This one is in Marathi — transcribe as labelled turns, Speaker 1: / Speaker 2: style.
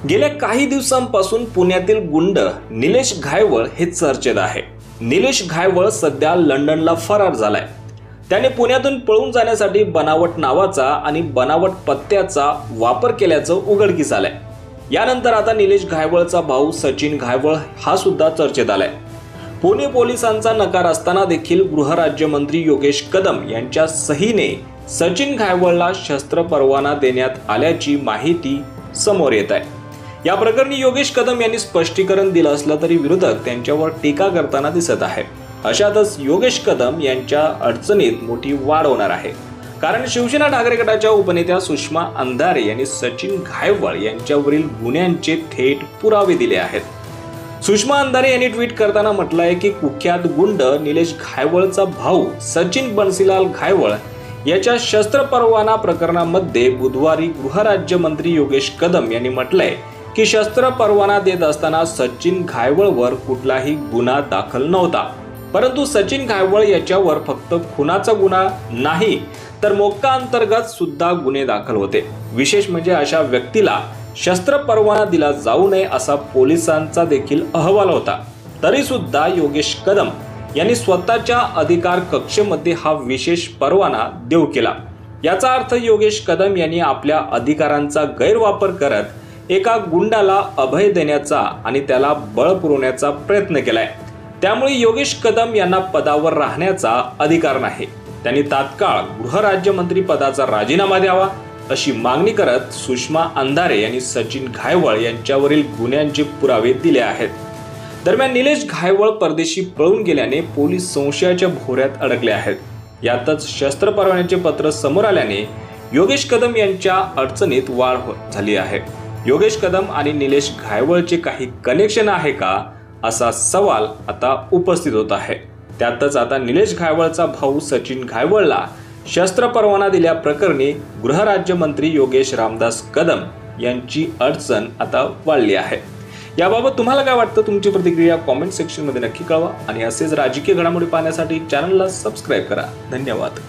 Speaker 1: गेल्या काही दिवसांपासून पुण्यातील गुंड निलेश घायवळ हे चर्चेत आहे। निलेश घायवळ सध्या लंडनला फरार झालाय। त्याने पुण्यातून पळून जाण्यासाठी बनावट नावाचा आणि बनावट पत्त्याचा वापर केल्याचं उघडकीस आलंय। यानंतर आता निलेश घायवळचा भाऊ सचिन घायवळ हा सुद्धा चर्चेत आलाय। पुणे पोलिसांचा नकार असताना देखील गृहराज्यमंत्री योगेश कदम यांच्या सहीने सचिन घायवळला शस्त्र परवाना देण्यात आल्याची माहिती समोर येत आहे। या प्रकरणी योगेश कदम यांनी स्पष्टीकरण दिलं असलं तरी विरोधक त्यांच्यावर टीका करताना दिसत आहे। अशातच योगेश कदम यांच्या अडचणीत मोठी वाढ होणार आहे, कारण शिवसेना ठाकरे गटाच्या उपनेत्या सुषमा अंधारे यांनी सचिन घायवळ यांच्यावरील गुन्ह्यांचे थेट पुरावे दिले आहेत। सुषमा अंधारे यांनी ट्विट करताना म्हटलं आहे की कुख्यात गुंड निलेश घायवळचा भाऊ सचिन बन्सीलाल घायवळ याच्या शस्त्र परवाना प्रकरणामध्ये बुधवारी गृहराज्यमंत्री योगेश कदम यांनी म्हटलंय की शस्त्र परवाना देत असताना सचिन घायवळवर कुठलाही गुन्हा दाखल नव्हता, परंतु सचिन घायवळ याच्यावर फक्त खुनाचा गुन्हा नाही तर मोक्का अंतर्गत सुद्धा गुन्हे दाखल होते। विशेष म्हणजे अशा व्यक्तीला शस्त्र परवाना दिला जाऊ नये असा पोलिसांचा देखील अहवाल होता। तरी सुद्धा योगेश कदम यांनी स्वतःच्या अधिकार कक्षेमध्ये हा विशेष परवाना देऊ केला। याचा अर्थ योगेश कदम यांनी आपल्या अधिकारांचा गैरवापर करत एका गुंडाला अभय देण्याचा आणि त्याला बळ पुरवण्याचा प्रयत्न केलाय। त्यामुळे योगेश कदम यांना पदावर राहण्याचा अधिकार नाही। त्यांनी तात्काळ गृहराज्यमंत्री पदाचा राजीनामा द्यावा अशी मागणी करत सुषमा अंधारे यांनी सचिन घायवळ यांच्यावरील गुन्ह्यांचे पुरावे दिले आहेत। दरम्यान निलेश घायवळ परदेशी पळून गेल्याने पोलीस संशयाच्या भोवऱ्यात अडकले आहेत। यातच शस्त्र परवान्याचे पत्र समोर आल्याने योगेश कदम यांच्या अडचणीत वाढ झाली आहे। योगेश कदम आणि निलेश घायवळचे काही कनेक्शन आहे का असा सवाल आता उपस्थित होत आहे। त्यातच आता निलेश घायवळचा भाऊ सचिन घायवळला शस्त्र परवाना दिल्याप्रकरणी गृहराज्यमंत्री योगेश रामदास कदम यांची अडचण आता वाढली आहे। याबाबत तुम्हाला काय वाटतं? तुमची प्रतिक्रिया कॉमेंट सेक्शन मध्ये नक्की कळवा आणि असेच राजकीय घडामोडी पाहण्यासाठी चॅनलला सबस्क्राइब करा। धन्यवाद।